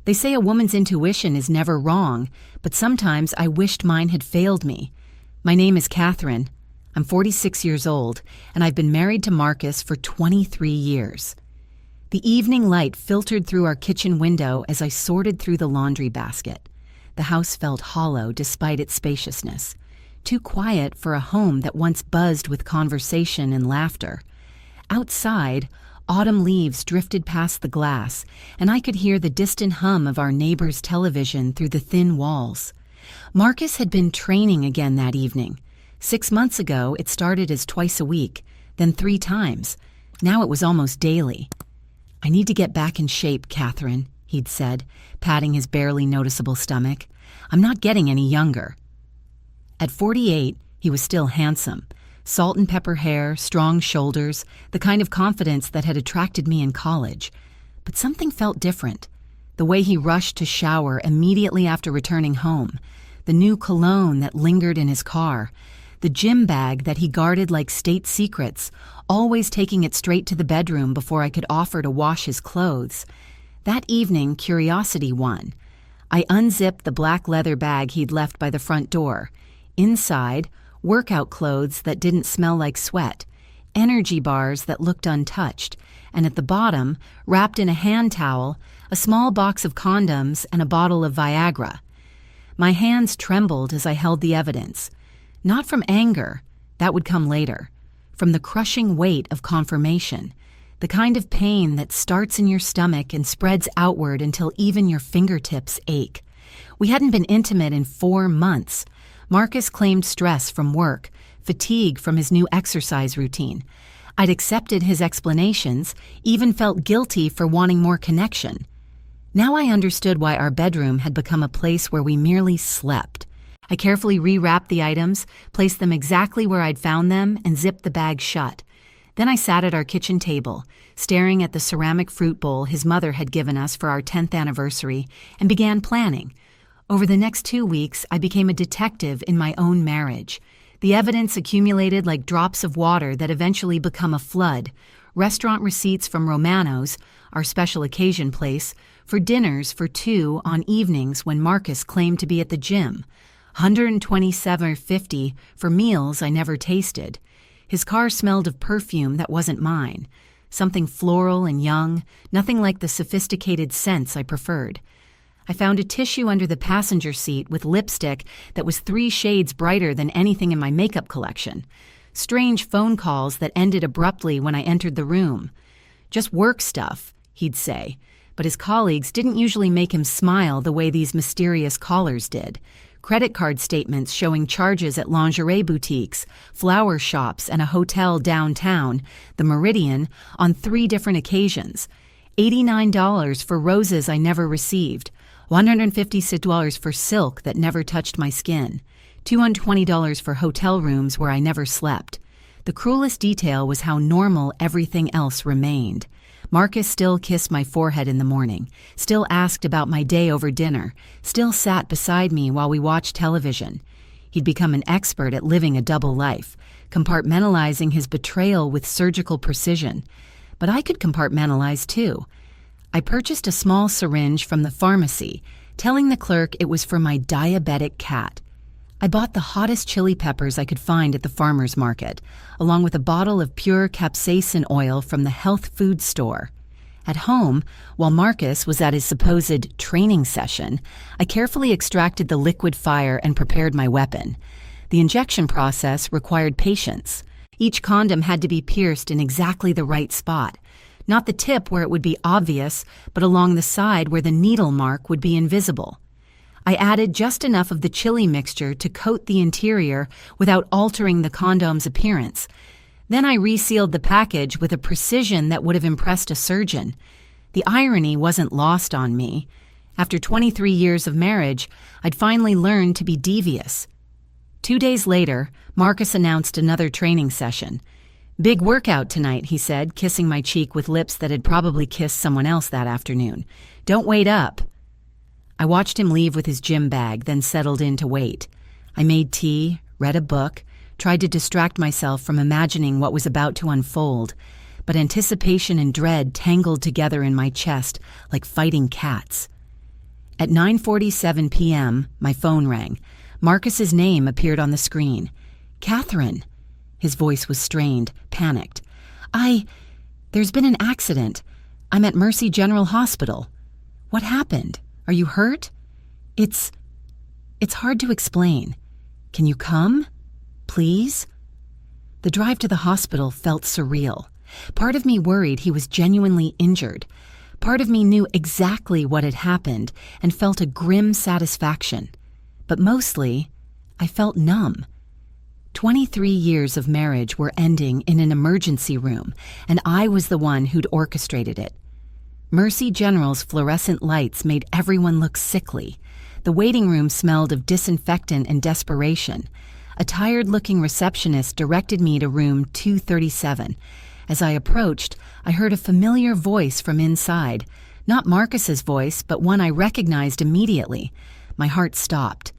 They say a woman's intuition is never wrong, but sometimes I wished mine had failed me. My name is Catherine. I'm 46 years old, and I've been married to Marcus for 23 years. The evening light filtered through our kitchen window as I sorted through the laundry basket. The house felt hollow despite its spaciousness, too quiet for a home that once buzzed with conversation and laughter. Outside, autumn leaves drifted past the glass, and I could hear the distant hum of our neighbor's television through the thin walls. Marcus had been training again that evening. 6 months ago, it started as twice a week, then 3 times. Now it was almost daily. "I need to get back in shape, Catherine," he'd said, patting his barely noticeable stomach. "I'm not getting any younger." At 48, he was still handsome. Salt and pepper hair, strong shoulders, the kind of confidence that had attracted me in college. But something felt different. The way he rushed to shower immediately after returning home, the new cologne that lingered in his car, the gym bag that he guarded like state secrets, always taking it straight to the bedroom before I could offer to wash his clothes. That evening, curiosity won. I unzipped the black leather bag he'd left by the front door. Inside, workout clothes that didn't smell like sweat, energy bars that looked untouched, and at the bottom, wrapped in a hand towel, a small box of condoms and a bottle of Viagra. My hands trembled as I held the evidence. Not from anger, that would come later. From the crushing weight of confirmation, the kind of pain that starts in your stomach and spreads outward until even your fingertips ache. We hadn't been intimate in 4 months. Marcus claimed stress from work, fatigue from his new exercise routine. I'd accepted his explanations, even felt guilty for wanting more connection. Now I understood why our bedroom had become a place where we merely slept. I carefully rewrapped the items, placed them exactly where I'd found them, and zipped the bag shut. Then I sat at our kitchen table, staring at the ceramic fruit bowl his mother had given us for our 10th anniversary, and began planning. Over the next 2 weeks, I became a detective in my own marriage. The evidence accumulated like drops of water that eventually become a flood. Restaurant receipts from Romano's, our special occasion place, for dinners for 2 on evenings when Marcus claimed to be at the gym. $127.50 for meals I never tasted. His car smelled of perfume that wasn't mine. Something floral and young, nothing like the sophisticated scents I preferred. I found a tissue under the passenger seat with lipstick that was 3 shades brighter than anything in my makeup collection. Strange phone calls that ended abruptly when I entered the room. "Just work stuff," he'd say, but his colleagues didn't usually make him smile the way these mysterious callers did. Credit card statements showing charges at lingerie boutiques, flower shops, and a hotel downtown, the Meridian, on 3 different occasions. $89 for roses I never received. $156 for silk that never touched my skin. $220 for hotel rooms where I never slept. The cruelest detail was how normal everything else remained. Marcus still kissed my forehead in the morning, still asked about my day over dinner, still sat beside me while we watched television. He'd become an expert at living a double life, compartmentalizing his betrayal with surgical precision. But I could compartmentalize too. I purchased a small syringe from the pharmacy, telling the clerk it was for my diabetic cat. I bought the hottest chili peppers I could find at the farmer's market, along with a bottle of pure capsaicin oil from the health food store. At home, while Marcus was at his supposed training session, I carefully extracted the liquid fire and prepared my weapon. The injection process required patience. Each condom had to be pierced in exactly the right spot. Not the tip where it would be obvious, but along the side where the needle mark would be invisible. I added just enough of the chili mixture to coat the interior without altering the condom's appearance. Then I resealed the package with a precision that would have impressed a surgeon. The irony wasn't lost on me. After 23 years of marriage, I'd finally learned to be devious. 2 days later, Marcus announced another training session. "Big workout tonight," he said, kissing my cheek with lips that had probably kissed someone else that afternoon. "Don't wait up." I watched him leave with his gym bag, then settled in to wait. I made tea, read a book, tried to distract myself from imagining what was about to unfold, but anticipation and dread tangled together in my chest like fighting cats. At 9:47 p.m., my phone rang. Marcus's name appeared on the screen. "Catherine." His voice was strained, panicked. There's been an accident. I'm at Mercy General Hospital." "What happened? Are you hurt?" It's hard to explain. Can you come? Please?" The drive to the hospital felt surreal. Part of me worried he was genuinely injured. Part of me knew exactly what had happened and felt a grim satisfaction. But mostly, I felt numb. 23 years of marriage were ending in an emergency room, and I was the one who'd orchestrated it. Mercy General's fluorescent lights made everyone look sickly. The waiting room smelled of disinfectant and desperation. A tired-looking receptionist directed me to room 237. As I approached, I heard a familiar voice from inside. Not Marcus's voice, but one I recognized immediately. My heart stopped.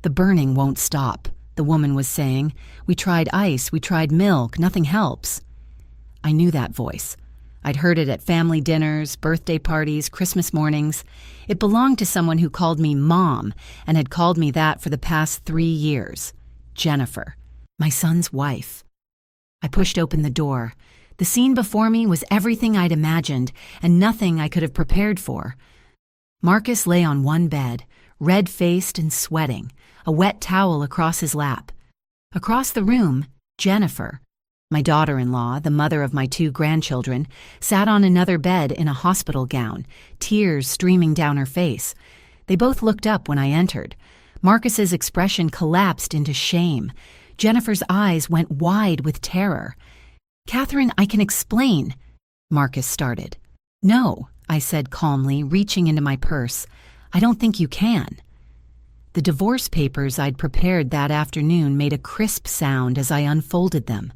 "The burning won't stop," the woman was saying. "We tried ice, we tried milk, nothing helps." I knew that voice. I'd heard it at family dinners, birthday parties, Christmas mornings. It belonged to someone who called me Mom and had called me that for the past 3 years. Jennifer, my son's wife. I pushed open the door. The scene before me was everything I'd imagined and nothing I could have prepared for. Marcus lay on one bed, red-faced and sweating, a wet towel across his lap. Across the room, Jennifer, my daughter-in-law, the mother of my 2 grandchildren, sat on another bed in a hospital gown, tears streaming down her face. They both looked up when I entered. Marcus's expression collapsed into shame. Jennifer's eyes went wide with terror. "Catherine, I can explain," Marcus started. "No," I said calmly, reaching into my purse. "I don't think you can." The divorce papers I'd prepared that afternoon made a crisp sound as I unfolded them.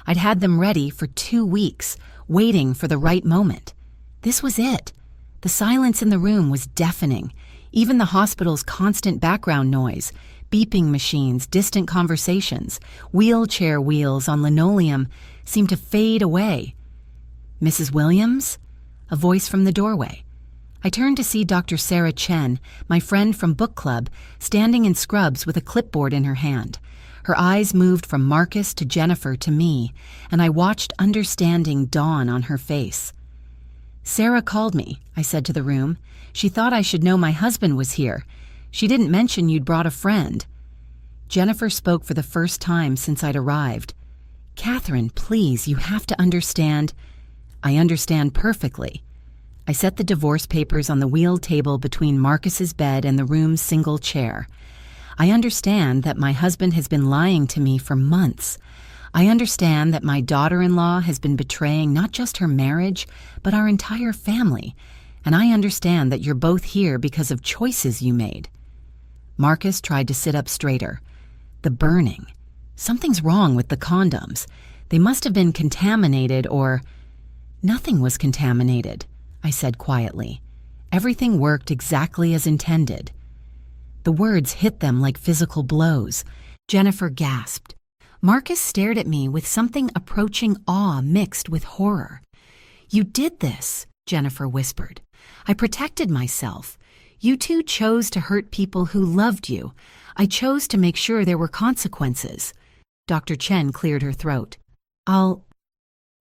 I'd had them ready for 2 weeks, waiting for the right moment. This was it. The silence in the room was deafening. Even the hospital's constant background noise, beeping machines, distant conversations, wheelchair wheels on linoleum seemed to fade away. "Mrs. Williams?" A voice from the doorway. I turned to see Dr. Sarah Chen, my friend from book club, standing in scrubs with a clipboard in her hand. Her eyes moved from Marcus to Jennifer to me, and I watched understanding dawn on her face. "Sarah called me," I said to the room. "She thought I should know my husband was here. She didn't mention you'd brought a friend." Jennifer spoke for the first time since I'd arrived. "Catherine, please, you have to understand." "I understand perfectly." I set the divorce papers on the wheeled table between Marcus's bed and the room's single chair. "I understand that my husband has been lying to me for months. I understand that my daughter-in-law has been betraying not just her marriage, but our entire family. And I understand that you're both here because of choices you made." Marcus tried to sit up straighter. "The burning. Something's wrong with the condoms. They must have been contaminated or—" "Nothing was contaminated," I said quietly. "Everything worked exactly as intended." The words hit them like physical blows. Jennifer gasped. Marcus stared at me with something approaching awe mixed with horror. "You did this," Jennifer whispered. "I protected myself. You two chose to hurt people who loved you. I chose to make sure there were consequences." Dr. Chen cleared her throat. "I'll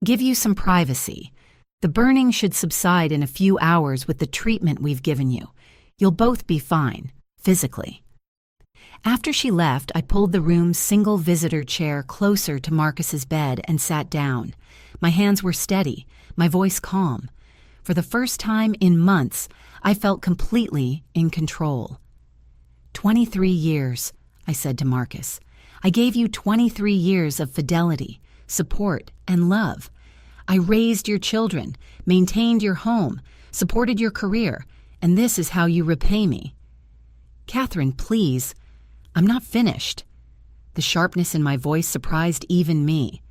give you some privacy. The burning should subside in a few hours with the treatment we've given you. You'll both be fine, physically." After she left, I pulled the room's single visitor chair closer to Marcus's bed and sat down. My hands were steady, my voice calm. For the first time in months, I felt completely in control. 23 years, I said to Marcus. I gave you 23 years of fidelity, support, and love. I raised your children, maintained your home, supported your career, and this is how you repay me. Catherine, please, I'm not finished. The sharpness in my voice surprised even me.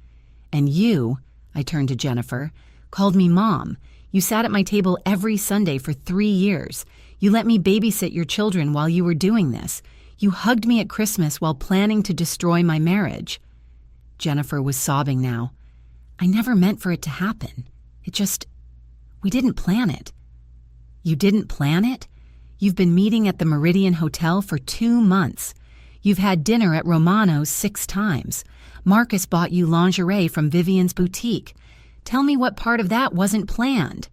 And you, I turned to Jennifer, called me Mom. You sat at my table every Sunday for 3 years. You let me babysit your children while you were doing this. You hugged me at Christmas while planning to destroy my marriage. Jennifer was sobbing now. I never meant for it to happen. We didn't plan it. You didn't plan it? You've been meeting at the Meridian Hotel for 2 months. You've had dinner at Romano's 6 times. Marcus bought you lingerie from Vivian's boutique. Tell me what part of that wasn't planned."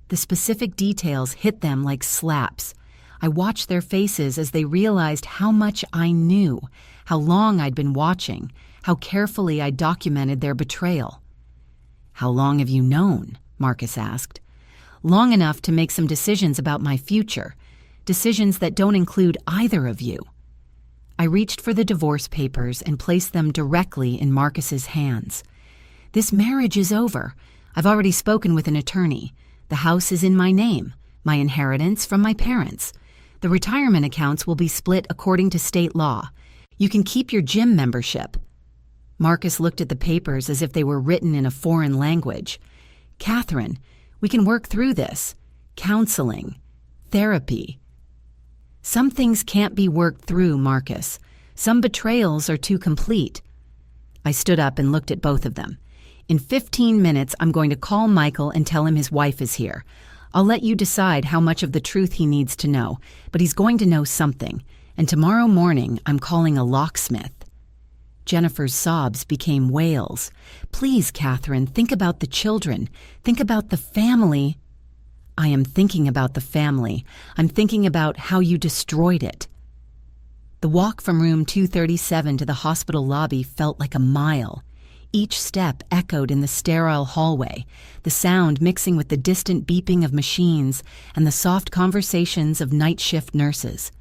The specific details hit them like slaps. I watched their faces as they realized how much I knew, how long I'd been watching, how carefully I documented their betrayal. "How long have you known?" Marcus asked. "Long enough to make some decisions about my future, decisions that don't include either of you." I reached for the divorce papers and placed them directly in Marcus's hands. "This marriage is over. I've already spoken with an attorney. The house is in my name, my inheritance from my parents. The retirement accounts will be split according to state law. You can keep your gym membership." Marcus looked at the papers as if they were written in a foreign language. "Catherine, we can work through this. Counseling, therapy." "Some things can't be worked through, Marcus. Some betrayals are too complete." I stood up and looked at both of them. "In 15 minutes, I'm going to call Michael and tell him his wife is here. I'll let you decide how much of the truth he needs to know, but he's going to know something. And tomorrow morning, I'm calling a locksmith." Jennifer's sobs became wails. "Please, Catherine, think about the children. Think about the family." "I am thinking about the family. I'm thinking about how you destroyed it." The walk from room 237 to the hospital lobby felt like a mile. Each step echoed in the sterile hallway, the sound mixing with the distant beeping of machines and the soft conversations of night shift nurses.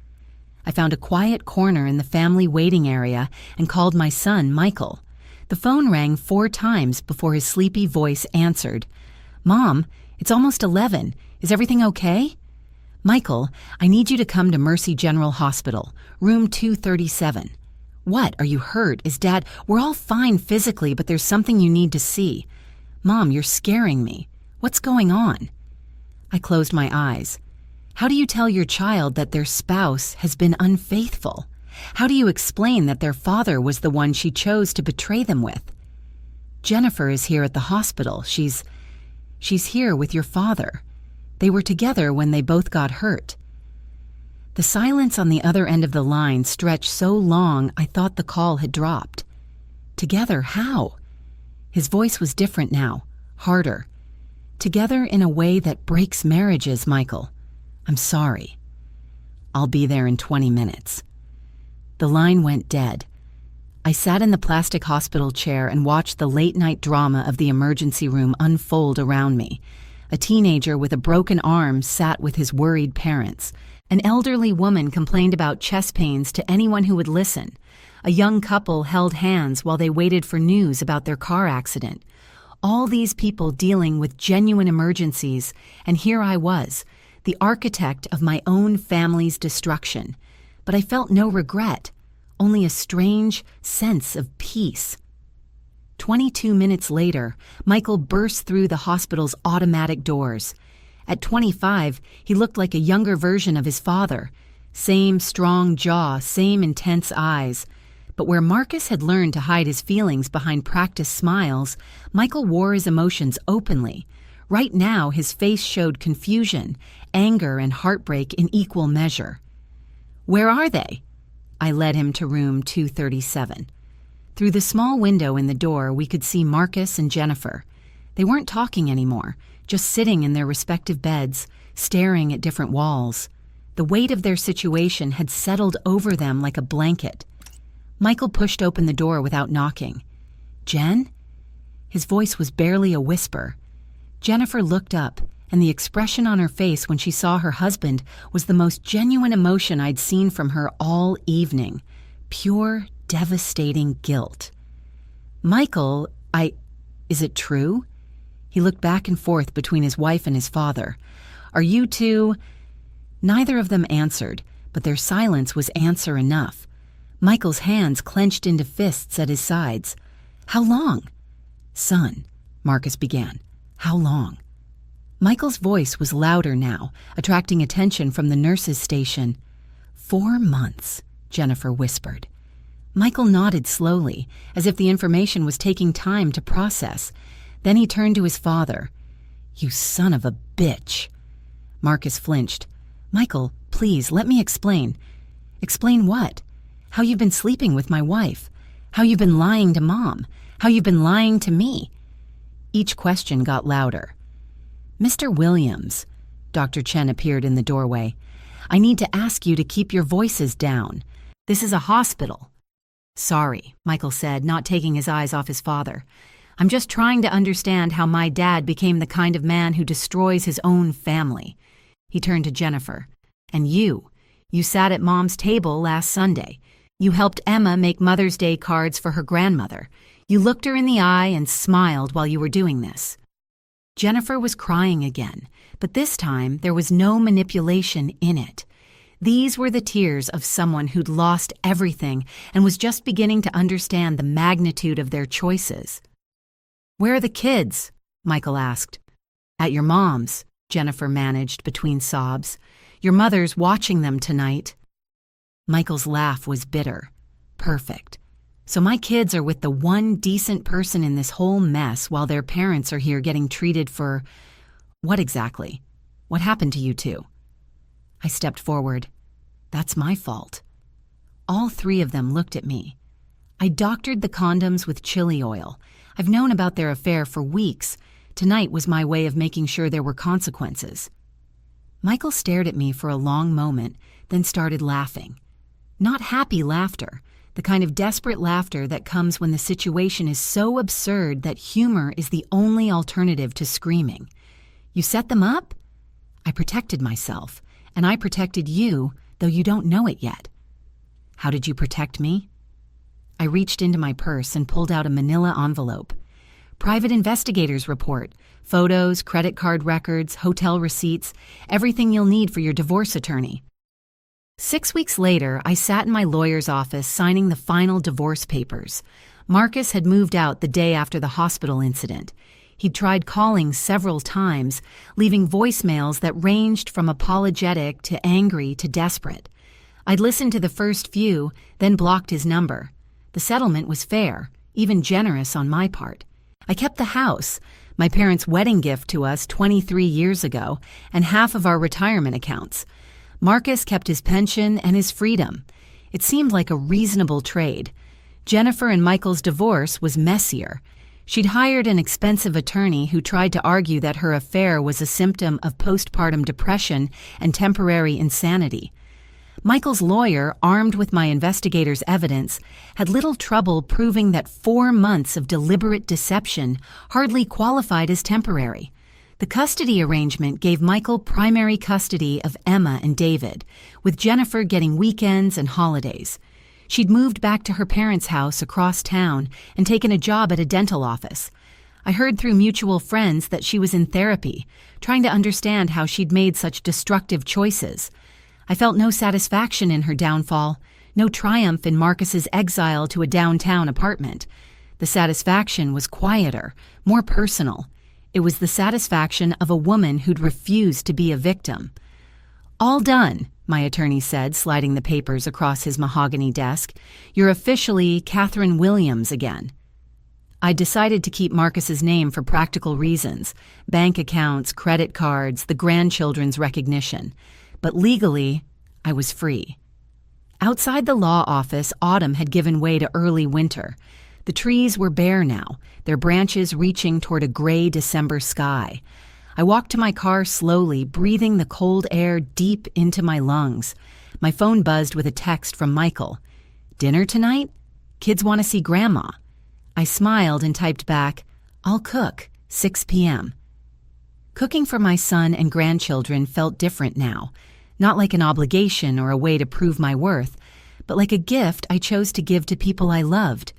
I found a quiet corner in the family waiting area and called my son, Michael. The phone rang 4 times before his sleepy voice answered. "Mom, it's almost 11. Is everything okay?" "Michael, I need you to come to Mercy General Hospital, room 237. "What? Are you hurt? Is Dad—" "We're all fine physically, but there's something you need to see." "Mom, you're scaring me. What's going on?" I closed my eyes. How do you tell your child that their spouse has been unfaithful? How do you explain that their father was the one she chose to betray them with? "Jennifer is here at the hospital. She's here with your father. They were together when they both got hurt." The silence on the other end of the line stretched so long I thought the call had dropped. "Together, how?" His voice was different now, harder. "Together in a way that breaks marriages, Michael. I'm sorry." "I'll be there in 20 minutes. The line went dead. I sat in the plastic hospital chair and watched the late-night drama of the emergency room unfold around me. A teenager with a broken arm sat with his worried parents. An elderly woman complained about chest pains to anyone who would listen. A young couple held hands while they waited for news about their car accident. All these people dealing with genuine emergencies, and here I was, the architect of my own family's destruction. But I felt no regret, only a strange sense of peace. 22 minutes later, Michael burst through the hospital's automatic doors. At 25, he looked like a younger version of his father. Same strong jaw, same intense eyes. But where Marcus had learned to hide his feelings behind practiced smiles, Michael wore his emotions openly. Right now, his face showed confusion, anger, and heartbreak in equal measure. "Where are they?" I led him to room 237. Through the small window in the door, we could see Marcus and Jennifer. They weren't talking anymore, just sitting in their respective beds, staring at different walls. The weight of their situation had settled over them like a blanket. Michael pushed open the door without knocking. "Jen?" His voice was barely a whisper. Jennifer looked up, and the expression on her face when she saw her husband was the most genuine emotion I'd seen from her all evening. Pure, devastating guilt. "Michael, is it true?" He looked back and forth between his wife and his father. "Are you two—" Neither of them answered, but their silence was answer enough. Michael's hands clenched into fists at his sides. "How long?" "Son," Marcus began. "How long?" Michael's voice was louder now, attracting attention from the nurse's station. 4 months, Jennifer whispered. Michael nodded slowly, as if the information was taking time to process. Then he turned to his father. "You son of a bitch." Marcus flinched. "Michael, please, let me explain. Explain what? How you've been sleeping with my wife. How you've been lying to Mom. How you've been lying to me. Each question got louder. Mr. Williams, Dr. Chen appeared in the doorway. I need to ask you to keep your voices down. This is a hospital. Sorry, Michael said, not taking his eyes off his father. I'm just trying to understand how my dad became the kind of man who destroys his own family. He turned to Jennifer. And you sat at Mom's table last Sunday. You helped Emma make Mother's Day cards for her grandmother. You looked her in the eye and smiled while you were doing this. Jennifer was crying again, but this time there was no manipulation in it. These were the tears of someone who'd lost everything and was just beginning to understand the magnitude of their choices. Where are the kids? Michael asked. At your mom's, Jennifer managed between sobs. Your mother's watching them tonight. Michael's laugh was bitter. Perfect. So my kids are with the one decent person in this whole mess while their parents are here getting treated for... What exactly? What happened to you two? I stepped forward. That's my fault. All three of them looked at me. I doctored the condoms with chili oil. I've known about their affair for weeks. Tonight was my way of making sure there were consequences. Michael stared at me for a long moment, then started laughing. Not happy laughter, the kind of desperate laughter that comes when the situation is so absurd that humor is the only alternative to screaming. You set them up? I protected myself, and I protected you, though you don't know it yet. How did you protect me? I reached into my purse and pulled out a manila envelope. Private investigator's report, photos, credit card records, hotel receipts, everything you'll need for your divorce attorney. 6 weeks later, I sat in my lawyer's office signing the final divorce papers. Marcus had moved out the day after the hospital incident. He'd tried calling several times, leaving voicemails that ranged from apologetic to angry to desperate. I'd listened to the first few, then blocked his number. The settlement was fair, even generous on my part. I kept the house, my parents' wedding gift to us 23 years ago, and half of our retirement accounts. Marcus kept his pension and his freedom. It seemed like a reasonable trade. Jennifer and Michael's divorce was messier. She'd hired an expensive attorney who tried to argue that her affair was a symptom of postpartum depression and temporary insanity. Michael's lawyer, armed with my investigator's evidence, had little trouble proving that 4 months of deliberate deception hardly qualified as temporary. The custody arrangement gave Michael primary custody of Emma and David, with Jennifer getting weekends and holidays. She'd moved back to her parents' house across town and taken a job at a dental office. I heard through mutual friends that she was in therapy, trying to understand how she'd made such destructive choices. I felt no satisfaction in her downfall, no triumph in Marcus's exile to a downtown apartment. The satisfaction was quieter, more personal. It was the satisfaction of a woman who'd refused to be a victim. All done, my attorney said, sliding the papers across his mahogany desk. You're officially Catherine Williams again. I decided to keep Marcus's name for practical reasons, bank accounts, credit cards, the grandchildren's recognition. But legally, I was free. Outside the law office, autumn had given way to early winter. The trees were bare now, their branches reaching toward a gray December sky. I walked to my car slowly, breathing the cold air deep into my lungs. My phone buzzed with a text from Michael. Dinner tonight? Kids want to see Grandma. I smiled and typed back, I'll cook, 6 p.m. Cooking for my son and grandchildren felt different now, not like an obligation or a way to prove my worth, but like a gift I chose to give to people I loved.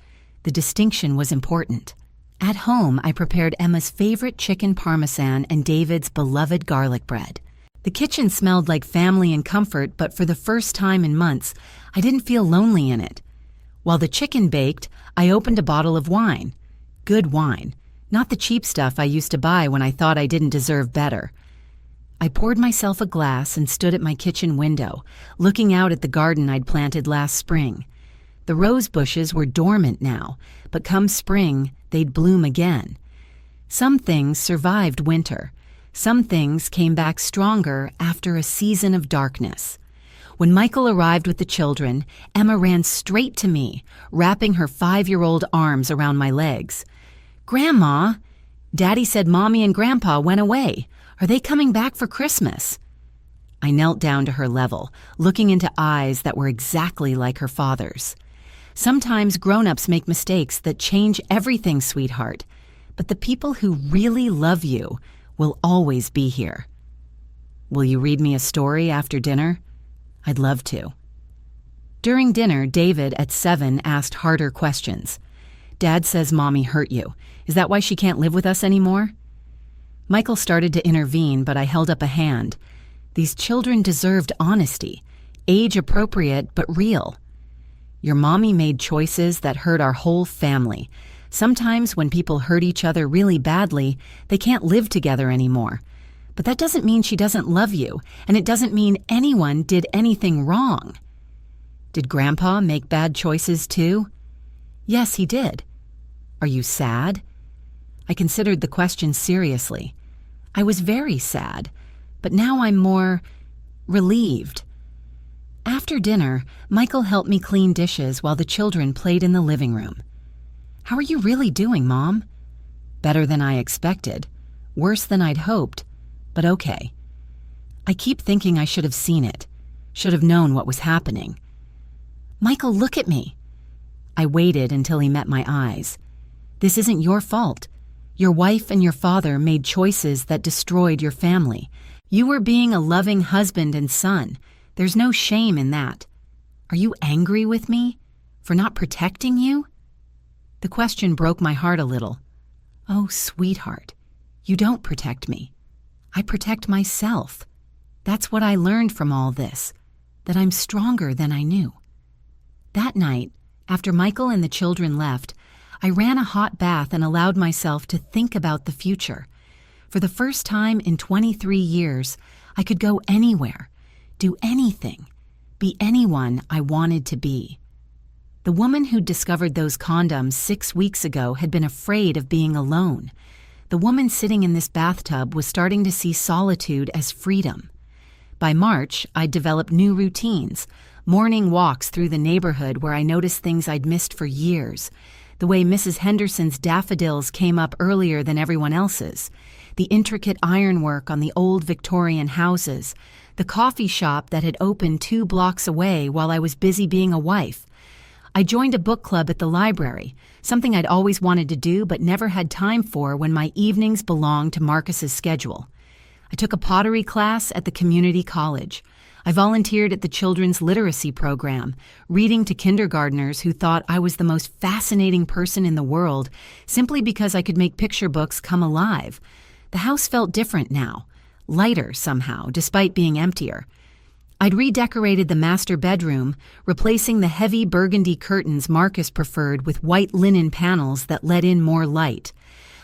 The distinction was important. At home, I prepared Emma's favorite chicken parmesan and David's beloved garlic bread. The kitchen smelled like family and comfort, but for the first time in months, I didn't feel lonely in it. While the chicken baked, I opened a bottle of wine. Good wine. Not the cheap stuff I used to buy when I thought I didn't deserve better. I poured myself a glass and stood at my kitchen window, looking out at the garden I'd planted last spring. The rose bushes were dormant now, but come spring, they'd bloom again. Some things survived winter. Some things came back stronger after a season of darkness. When Michael arrived with the children, Emma ran straight to me, wrapping her 5-year-old arms around my legs. "Grandma, Daddy said Mommy and Grandpa went away. Are they coming back for Christmas?" I knelt down to her level, looking into eyes that were exactly like her father's. "Sometimes grown-ups make mistakes that change everything, sweetheart. But the people who really love you will always be here." "Will you read me a story after dinner?" "I'd love to." During dinner, David at 7 asked harder questions. "Dad says Mommy hurt you. Is that why she can't live with us anymore?" Michael started to intervene, but I held up a hand. These children deserved honesty, age-appropriate but real. "Your mommy made choices that hurt our whole family. Sometimes when people hurt each other really badly, they can't live together anymore. But that doesn't mean she doesn't love you, and it doesn't mean anyone did anything wrong." "Did Grandpa make bad choices too?" "Yes, he did." "Are you sad?" I considered the question seriously. I was very sad, but now I'm more relieved. After dinner, Michael helped me clean dishes while the children played in the living room. "How are you really doing, Mom?" "Better than I expected. Worse than I'd hoped, but okay. I keep thinking I should have seen it, should have known what was happening." "Michael, look at me." I waited until he met my eyes. "This isn't your fault. Your wife and your father made choices that destroyed your family. You were being a loving husband and son. There's no shame in that. Are you angry with me for not protecting you?" The question broke my heart a little. "Oh, sweetheart, you don't protect me. I protect myself. That's what I learned from all this, that I'm stronger than I knew." That night, after Michael and the children left, I ran a hot bath and allowed myself to think about the future. For the first time in 23 years, I could go anywhere, do anything, be anyone I wanted to be. The woman who discovered those condoms 6 weeks ago had been afraid of being alone. The woman sitting in this bathtub was starting to see solitude as freedom. By March, I'd developed new routines, morning walks through the neighborhood where I noticed things I'd missed for years, the way Mrs. Henderson's daffodils came up earlier than everyone else's, the intricate ironwork on the old Victorian houses, the coffee shop that had opened 2 blocks away while I was busy being a wife. I joined a book club at the library, something I'd always wanted to do but never had time for when my evenings belonged to Marcus's schedule. I took a pottery class at the community college. I volunteered at the children's literacy program, reading to kindergartners who thought I was the most fascinating person in the world simply because I could make picture books come alive. The house felt different now, lighter somehow, despite being emptier. I'd redecorated the master bedroom, replacing the heavy burgundy curtains Marcus preferred with white linen panels that let in more light.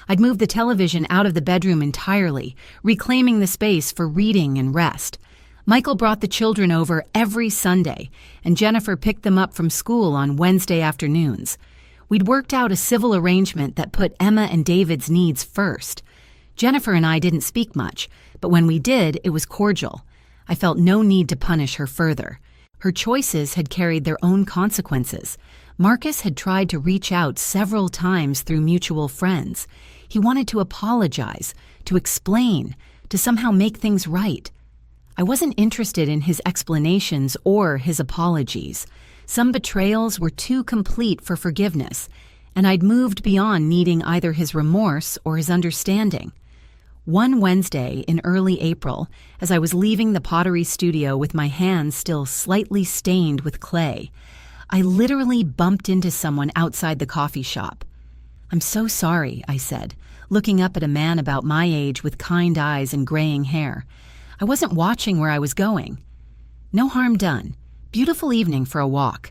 I'd moved the television out of the bedroom entirely, reclaiming the space for reading and rest. Michael brought the children over every Sunday, and Jennifer picked them up from school on Wednesday afternoons. We'd worked out a civil arrangement that put Emma and David's needs first. Jennifer and I didn't speak much, but when we did, it was cordial. I felt no need to punish her further. Her choices had carried their own consequences. Marcus had tried to reach out several times through mutual friends. He wanted to apologize, to explain, to somehow make things right. I wasn't interested in his explanations or his apologies. Some betrayals were too complete for forgiveness, and I'd moved beyond needing either his remorse or his understanding. One Wednesday in early April, as I was leaving the pottery studio with my hands still slightly stained with clay, I literally bumped into someone outside the coffee shop. "I'm so sorry," I said, looking up at a man about my age with kind eyes and graying hair. I wasn't watching where I was going. "No harm done. Beautiful evening for a walk."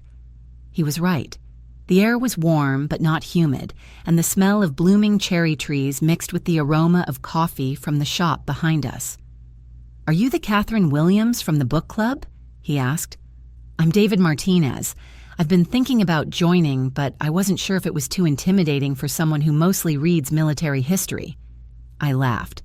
He was right. The air was warm but not humid, and the smell of blooming cherry trees mixed with the aroma of coffee from the shop behind us. "Are you the Catherine Williams from the book club?" he asked. "I'm David Martinez. I've been thinking about joining, but I wasn't sure if it was too intimidating for someone who mostly reads military history." I laughed.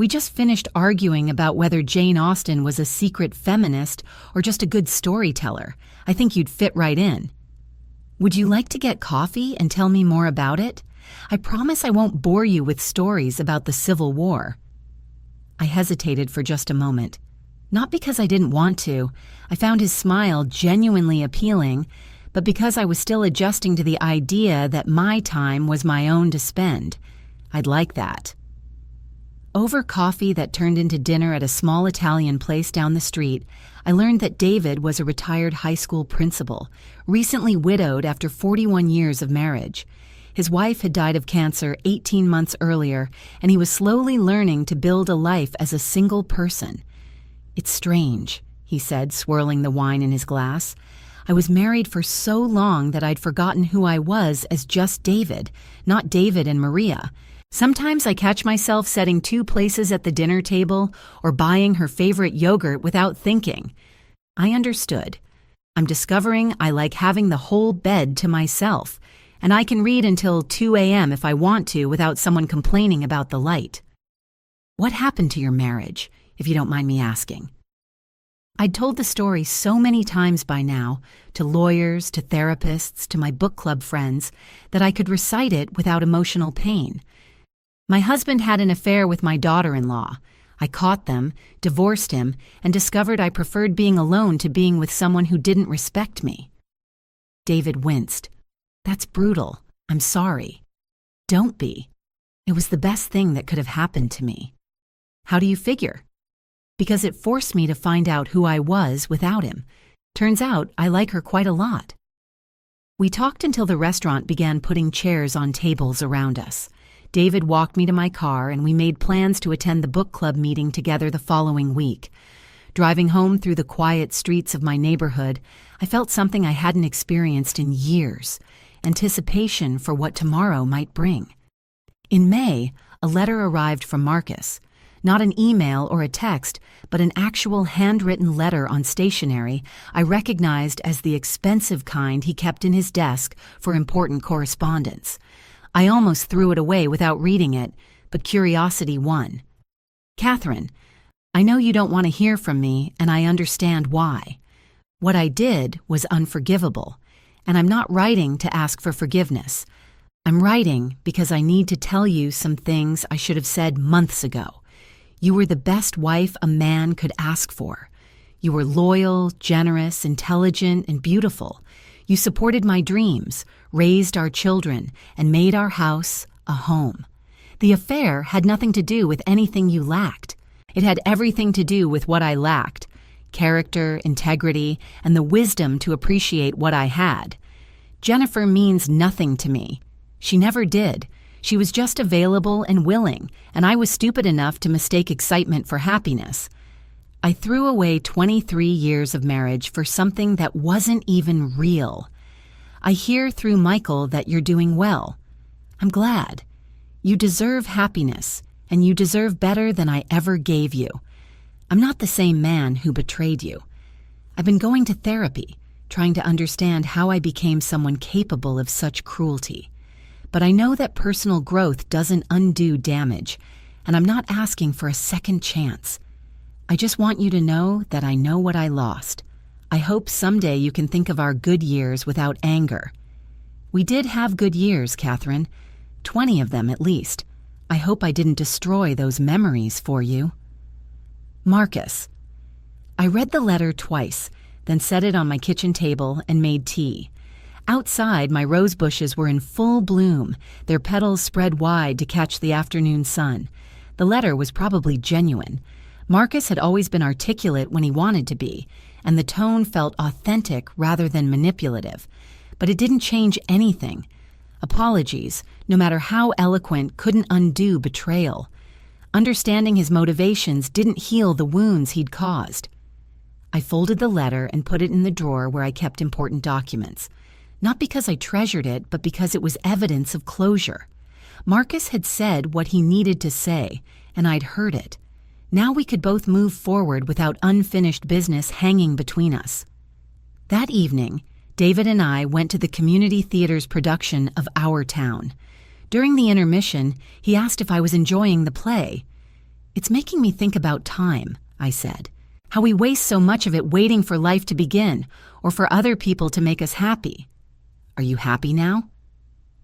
We just finished arguing about whether Jane Austen was a secret feminist or just a good storyteller. I think you'd fit right in. Would you like to get coffee and tell me more about it? I promise I won't bore you with stories about the Civil War. I hesitated for just a moment. Not because I didn't want to. I found his smile genuinely appealing, but because I was still adjusting to the idea that my time was my own to spend. I'd like that. Over coffee that turned into dinner at a small Italian place down the street, I learned that David was a retired high school principal, recently widowed after 41 years of marriage. His wife had died of cancer 18 months earlier, and he was slowly learning to build a life as a single person. "It's strange," he said, swirling the wine in his glass. "I was married for so long that I'd forgotten who I was as just David, not David and Maria. Sometimes I catch myself setting 2 places at the dinner table or buying her favorite yogurt without thinking." I understood. I'm discovering I like having the whole bed to myself, and I can read until 2 a.m. if I want to without someone complaining about the light. What happened to your marriage, if you don't mind me asking? I'd told the story so many times by now, to lawyers, to therapists, to my book club friends, that I could recite it without emotional pain. My husband had an affair with my daughter-in-law. I caught them, divorced him, and discovered I preferred being alone to being with someone who didn't respect me. David winced. "That's brutal. I'm sorry." "Don't be. It was the best thing that could have happened to me." "How do you figure?" "Because it forced me to find out who I was without him. Turns out I like her quite a lot." We talked until the restaurant began putting chairs on tables around us. David walked me to my car, and we made plans to attend the book club meeting together the following week. Driving home through the quiet streets of my neighborhood, I felt something I hadn't experienced in years, anticipation for what tomorrow might bring. In May, a letter arrived from Marcus. Not an email or a text, but an actual handwritten letter on stationery I recognized as the expensive kind he kept in his desk for important correspondence. I almost threw it away without reading it, but curiosity won. "Catherine, I know you don't want to hear from me, and I understand why. What I did was unforgivable, and I'm not writing to ask for forgiveness. I'm writing because I need to tell you some things I should have said months ago. You were the best wife a man could ask for. You were loyal, generous, intelligent, and beautiful. You supported my dreams, raised our children, and made our house a home. The affair had nothing to do with anything you lacked. It had everything to do with what I lacked: character, integrity, and the wisdom to appreciate what I had. Jennifer means nothing to me. She never did. She was just available and willing, and I was stupid enough to mistake excitement for happiness. I threw away 23 years of marriage for something that wasn't even real. I hear through Michael that you're doing well. I'm glad. You deserve happiness, and you deserve better than I ever gave you. I'm not the same man who betrayed you. I've been going to therapy, trying to understand how I became someone capable of such cruelty. But I know that personal growth doesn't undo damage, and I'm not asking for a second chance. I just want you to know that I know what I lost. I hope someday you can think of our good years without anger. We did have good years, Catherine. 20 of them at least. I hope I didn't destroy those memories for you. Marcus. I read the letter twice, then set it on my kitchen table and made tea. Outside, my rose bushes were in full bloom, their petals spread wide to catch the afternoon sun. The letter was probably genuine. Marcus had always been articulate when he wanted to be, and the tone felt authentic rather than manipulative. But it didn't change anything. Apologies, no matter how eloquent, couldn't undo betrayal. Understanding his motivations didn't heal the wounds he'd caused. I folded the letter and put it in the drawer where I kept important documents. Not because I treasured it, but because it was evidence of closure. Marcus had said what he needed to say, and I'd heard it. Now we could both move forward without unfinished business hanging between us. That evening, David and I went to the community theater's production of Our Town. During the intermission, he asked if I was enjoying the play. "It's making me think about time," I said. "How we waste so much of it waiting for life to begin or for other people to make us happy. Are you happy now?"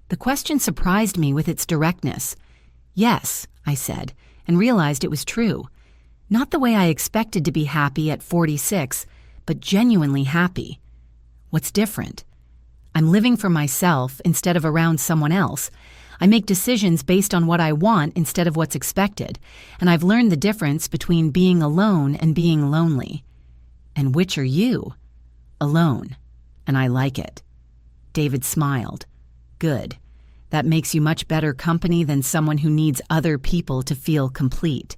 The question surprised me with its directness. "Yes," I said, and realized it was true. Not the way I expected to be happy at 46, but genuinely happy. What's different? I'm living for myself instead of around someone else. I make decisions based on what I want instead of what's expected, and I've learned the difference between being alone and being lonely. And which are you? Alone. And I like it. David smiled. Good. That makes you much better company than someone who needs other people to feel complete.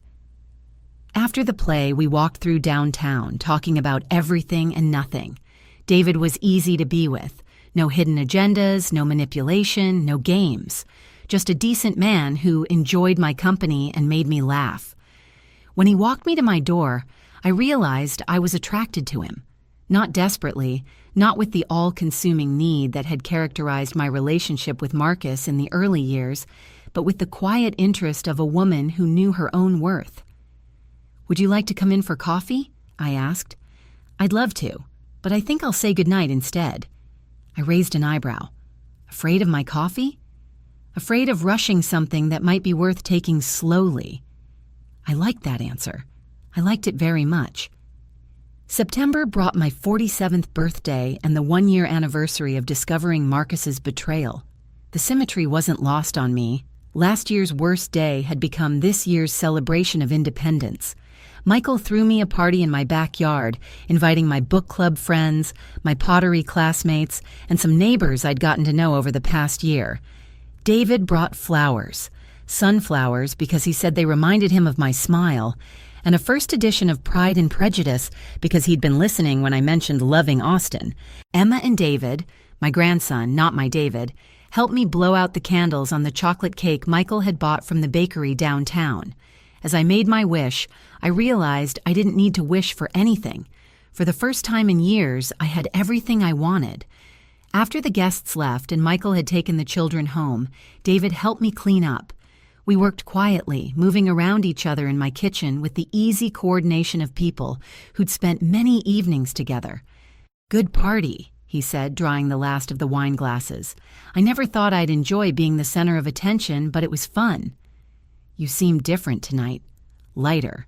After the play, we walked through downtown, talking about everything and nothing. David was easy to be with. No hidden agendas, no manipulation, no games. Just a decent man who enjoyed my company and made me laugh. When he walked me to my door, I realized I was attracted to him. Not desperately, not with the all-consuming need that had characterized my relationship with Marcus in the early years, but with the quiet interest of a woman who knew her own worth. "Would you like to come in for coffee?" I asked. "I'd love to, but I think I'll say goodnight instead." I raised an eyebrow. Afraid of my coffee? Afraid of rushing something that might be worth taking slowly. I liked that answer. I liked it very much. September brought my 47th birthday and the 1-year anniversary of discovering Marcus's betrayal. The symmetry wasn't lost on me. Last year's worst day had become this year's celebration of independence. Michael threw me a party in my backyard, inviting my book club friends, my pottery classmates, and some neighbors I'd gotten to know over the past year. David brought flowers, sunflowers because he said they reminded him of my smile, and a first edition of Pride and Prejudice because he'd been listening when I mentioned loving Austen. Emma and David, my grandson, not my David, helped me blow out the candles on the chocolate cake Michael had bought from the bakery downtown. As I made my wish, I realized I didn't need to wish for anything. For the first time in years, I had everything I wanted. After the guests left and Michael had taken the children home, David helped me clean up. We worked quietly, moving around each other in my kitchen with the easy coordination of people who'd spent many evenings together. "Good party," he said, drying the last of the wine glasses. "I never thought I'd enjoy being the center of attention, but it was fun." "You seem different tonight. Lighter."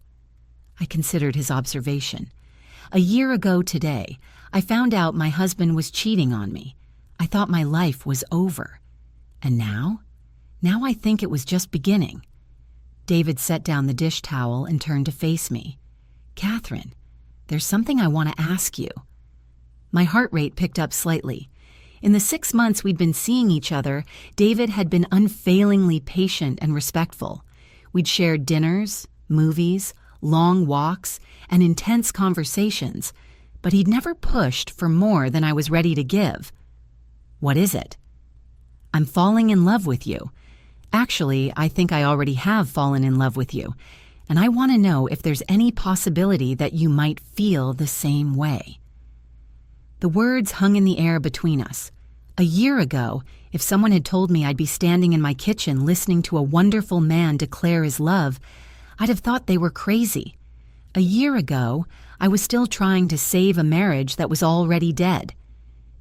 I considered his observation. A year ago today, I found out my husband was cheating on me. I thought my life was over. And now? Now I think it was just beginning. David set down the dish towel and turned to face me. "Catherine, there's something I want to ask you." My heart rate picked up slightly. In the 6 months we'd been seeing each other, David had been unfailingly patient and respectful. We'd shared dinners, movies, long walks, and intense conversations, but he'd never pushed for more than I was ready to give. "What is it?" "I'm falling in love with you. Actually, I think I already have fallen in love with you, and I want to know if there's any possibility that you might feel the same way." The words hung in the air between us. A year ago, if someone had told me I'd be standing in my kitchen listening to a wonderful man declare his love, I'd have thought they were crazy. A year ago, I was still trying to save a marriage that was already dead.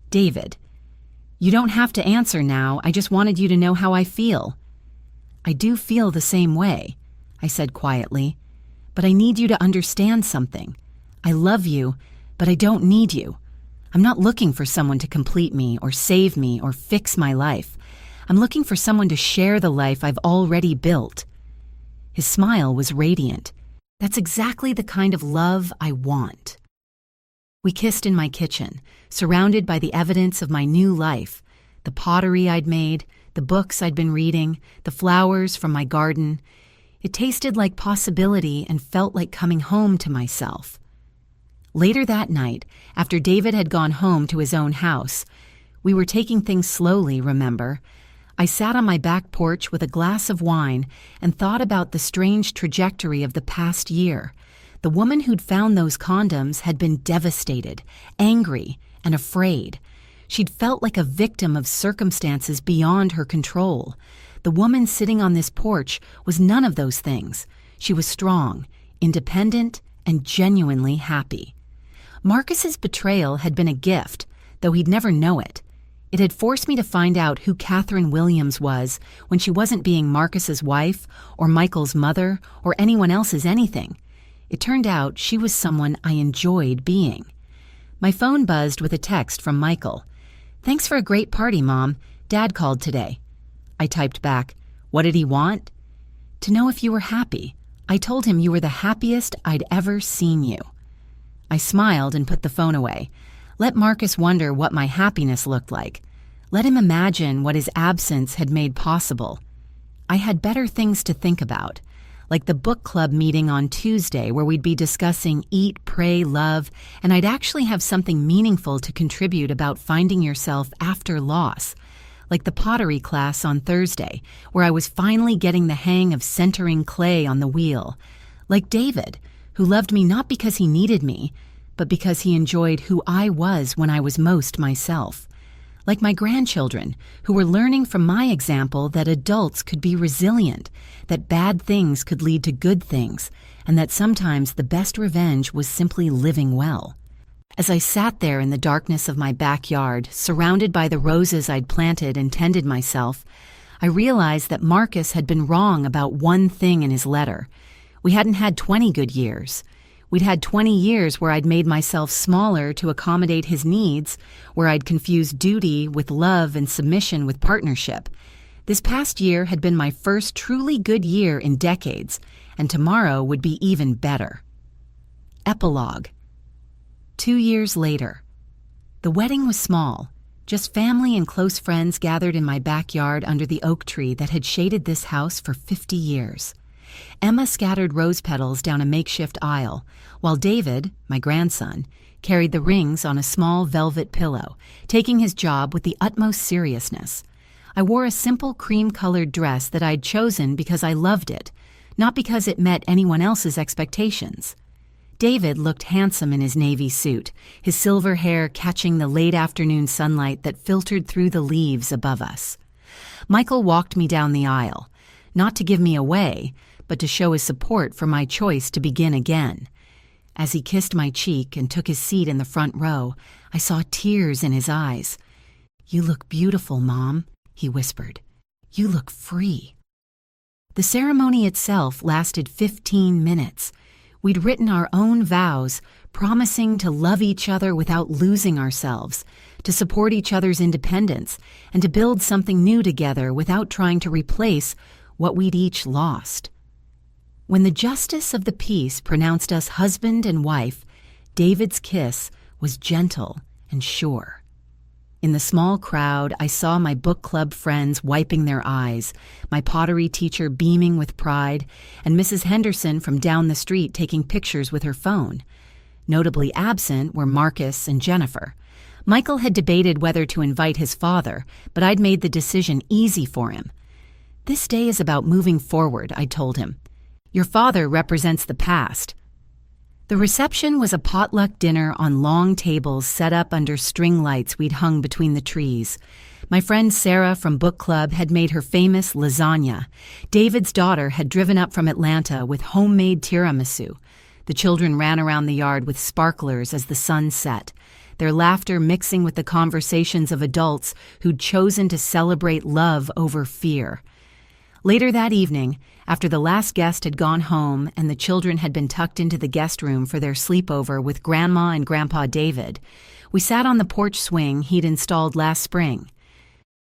"David, you don't have to answer now. I just wanted you to know how I feel." "I do feel the same way," I said quietly, "but I need you to understand something. I love you, but I don't need you. I'm not looking for someone to complete me or save me or fix my life. I'm looking for someone to share the life I've already built." His smile was radiant. "That's exactly the kind of love I want." We kissed in my kitchen, surrounded by the evidence of my new life, the pottery I'd made, the books I'd been reading, the flowers from my garden. It tasted like possibility and felt like coming home to myself. Later that night, after David had gone home to his own house, we were taking things slowly, remember? I sat on my back porch with a glass of wine and thought about the strange trajectory of the past year. The woman who'd found those condoms had been devastated, angry, and afraid. She'd felt like a victim of circumstances beyond her control. The woman sitting on this porch was none of those things. She was strong, independent, and genuinely happy. Marcus's betrayal had been a gift, though he'd never know it. It had forced me to find out who Catherine Williams was when she wasn't being Marcus's wife or Michael's mother or anyone else's anything. It turned out she was someone I enjoyed being. My phone buzzed with a text from Michael. "Thanks for a great party, Mom. Dad called today." I typed back, "What did he want?" "To know if you were happy. I told him you were the happiest I'd ever seen you." I smiled and put the phone away. Let Marcus wonder what my happiness looked like. Let him imagine what his absence had made possible. I had better things to think about, like the book club meeting on Tuesday where we'd be discussing Eat, Pray, Love, and I'd actually have something meaningful to contribute about finding yourself after loss, like the pottery class on Thursday where I was finally getting the hang of centering clay on the wheel, like David, who loved me not because he needed me, but because he enjoyed who I was when I was most myself. Like my grandchildren, who were learning from my example that adults could be resilient, that bad things could lead to good things, and that sometimes the best revenge was simply living well. As I sat there in the darkness of my backyard, surrounded by the roses I'd planted and tended myself, I realized that Marcus had been wrong about one thing in his letter. We hadn't had 20 good years. We'd had 20 years where I'd made myself smaller to accommodate his needs, where I'd confused duty with love and submission with partnership. This past year had been my first truly good year in decades, and tomorrow would be even better. Epilogue. 2 years later. The wedding was small, just family and close friends gathered in my backyard under the oak tree that had shaded this house for 50 years. Emma scattered rose petals down a makeshift aisle, while David, my grandson, carried the rings on a small velvet pillow, taking his job with the utmost seriousness. I wore a simple cream-colored dress that I'd chosen because I loved it, not because it met anyone else's expectations. David looked handsome in his navy suit, his silver hair catching the late afternoon sunlight that filtered through the leaves above us. Michael walked me down the aisle, not to give me away, but to show his support for my choice to begin again. As he kissed my cheek and took his seat in the front row, I saw tears in his eyes. "You look beautiful, Mom," he whispered. "You look free." The ceremony itself lasted 15 minutes. We'd written our own vows, promising to love each other without losing ourselves, to support each other's independence, and to build something new together without trying to replace what we'd each lost. When the justice of the peace pronounced us husband and wife, David's kiss was gentle and sure. In the small crowd, I saw my book club friends wiping their eyes, my pottery teacher beaming with pride, and Mrs. Henderson from down the street taking pictures with her phone. Notably absent were Marcus and Jennifer. Michael had debated whether to invite his father, but I'd made the decision easy for him. "This day is about moving forward," I told him. "Your father represents the past." The reception was a potluck dinner on long tables set up under string lights we'd hung between the trees. My friend Sarah from book club had made her famous lasagna. David's daughter had driven up from Atlanta with homemade tiramisu. The children ran around the yard with sparklers as the sun set, their laughter mixing with the conversations of adults who'd chosen to celebrate love over fear. Later that evening, after the last guest had gone home and the children had been tucked into the guest room for their sleepover with Grandma and Grandpa David, we sat on the porch swing he'd installed last spring.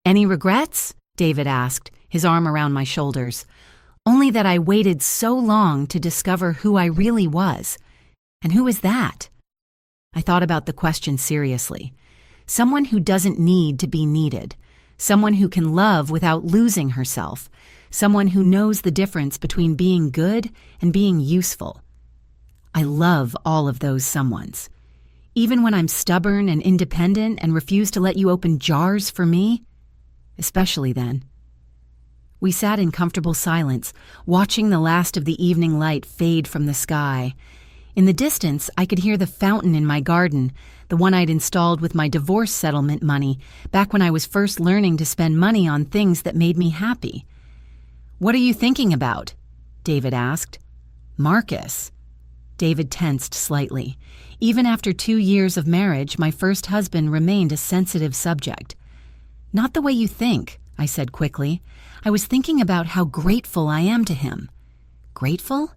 "Any regrets?" David asked, his arm around my shoulders. "Only that I waited so long to discover who I really was. And who is that?" I thought about the question seriously. Someone who doesn't need to be needed. Someone who can love without losing herself. Someone who knows the difference between being good and being useful. I love all of those someones. Even when I'm stubborn and independent and refuse to let you open jars for me, especially then. We sat in comfortable silence, watching the last of the evening light fade from the sky. In the distance, I could hear the fountain in my garden, the one I'd installed with my divorce settlement money back when I was first learning to spend money on things that made me happy. "What are you thinking about?" David asked. Marcus. David tensed slightly. Even after 2 years of marriage, my first husband remained a sensitive subject. Not the way you think, I said quickly. I was thinking about how grateful I am to him. Grateful?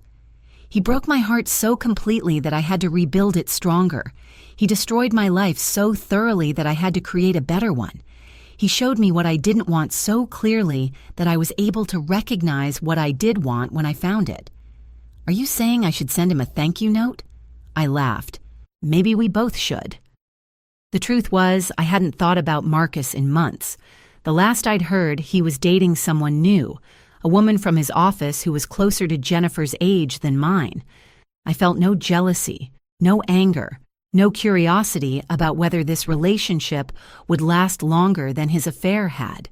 He broke my heart so completely that I had to rebuild it stronger. He destroyed my life so thoroughly that I had to create a better one. He showed me what I didn't want so clearly that I was able to recognize what I did want when I found it. Are you saying I should send him a thank you note? I laughed. Maybe we both should. The truth was, I hadn't thought about Marcus in months. The last I'd heard, he was dating someone new, a woman from his office who was closer to Jennifer's age than mine. I felt no jealousy, no anger, no curiosity about whether this relationship would last longer than his affair had.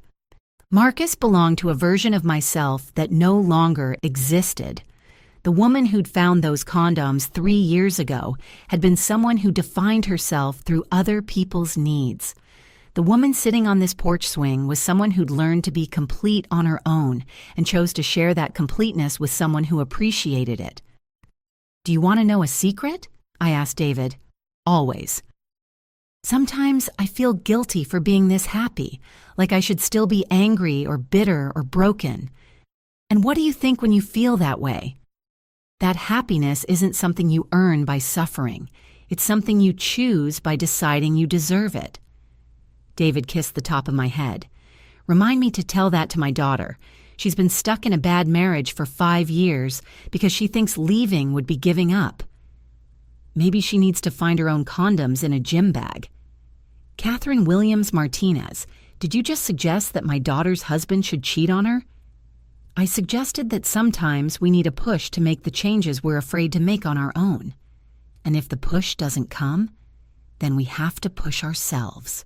Marcus belonged to a version of myself that no longer existed. The woman who'd found those condoms 3 years ago had been someone who defined herself through other people's needs. The woman sitting on this porch swing was someone who'd learned to be complete on her own and chose to share that completeness with someone who appreciated it. Do you want to know a secret? I asked David. Always. Sometimes I feel guilty for being this happy, like I should still be angry or bitter or broken. And what do you think when you feel that way? That happiness isn't something you earn by suffering. It's something you choose by deciding you deserve it. David kissed the top of my head. Remind me to tell that to my daughter. She's been stuck in a bad marriage for 5 years because she thinks leaving would be giving up. Maybe she needs to find her own condoms in a gym bag. Catherine Williams Martinez, did you just suggest that my daughter's husband should cheat on her? I suggested that sometimes we need a push to make the changes we're afraid to make on our own. And if the push doesn't come, then we have to push ourselves.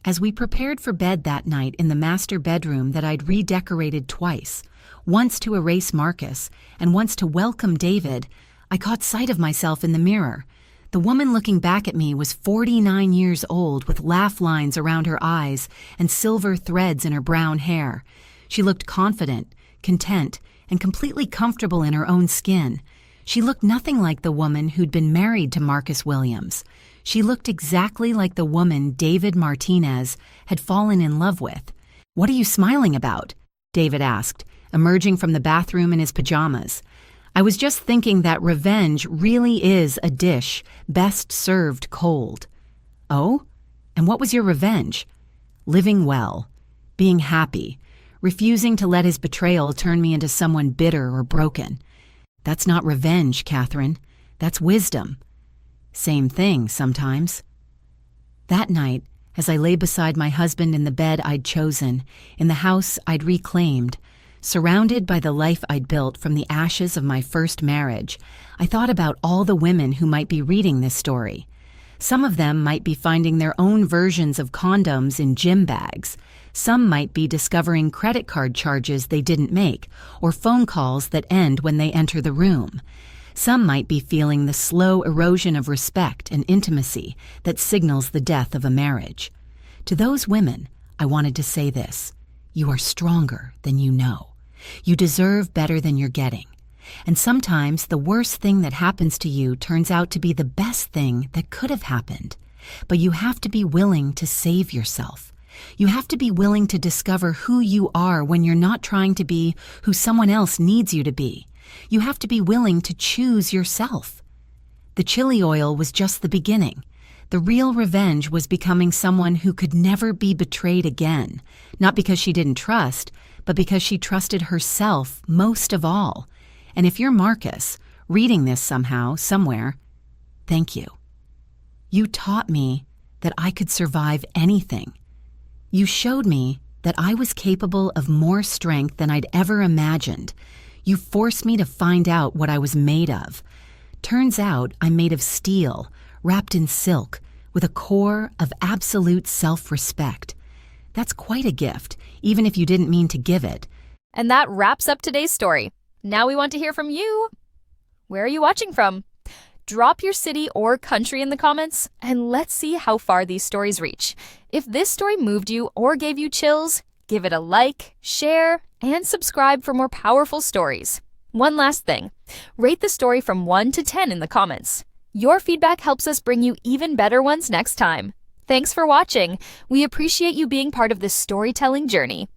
As we prepared for bed that night in the master bedroom that I'd redecorated twice, once to erase Marcus and once to welcome David, I caught sight of myself in the mirror. The woman looking back at me was 49 years old with laugh lines around her eyes and silver threads in her brown hair. She looked confident, content, and completely comfortable in her own skin. She looked nothing like the woman who'd been married to Marcus Williams. She looked exactly like the woman David Martinez had fallen in love with. "What are you smiling about?" David asked, emerging from the bathroom in his pajamas. I was just thinking that revenge really is a dish best served cold. Oh? And what was your revenge? Living well, being happy, refusing to let his betrayal turn me into someone bitter or broken. That's not revenge, Catherine. That's wisdom. Same thing sometimes. That night, as I lay beside my husband in the bed I'd chosen, in the house I'd reclaimed, surrounded by the life I'd built from the ashes of my first marriage, I thought about all the women who might be reading this story. Some of them might be finding their own versions of condoms in gym bags. Some might be discovering credit card charges they didn't make, or phone calls that end when they enter the room. Some might be feeling the slow erosion of respect and intimacy that signals the death of a marriage. To those women, I wanted to say this: you are stronger than you know. You deserve better than you're getting. And sometimes the worst thing that happens to you turns out to be the best thing that could have happened. But you have to be willing to save yourself. You have to be willing to discover who you are when you're not trying to be who someone else needs you to be. You have to be willing to choose yourself. The chili oil was just the beginning. The real revenge was becoming someone who could never be betrayed again, not because she didn't trust, but because she trusted herself most of all. And if you're Marcus, reading this somehow, somewhere, thank you. You taught me that I could survive anything. You showed me that I was capable of more strength than I'd ever imagined. You forced me to find out what I was made of. Turns out I'm made of steel, wrapped in silk, with a core of absolute self-respect. That's quite a gift, even if you didn't mean to give it. And that wraps up today's story. Now we want to hear from you. Where are you watching from? Drop your city or country in the comments, and let's see how far these stories reach. If this story moved you or gave you chills, give it a like, share, and subscribe for more powerful stories. One last thing, rate the story from 1 to 10 in the comments. Your feedback helps us bring you even better ones next time. Thanks for watching. We appreciate you being part of this storytelling journey.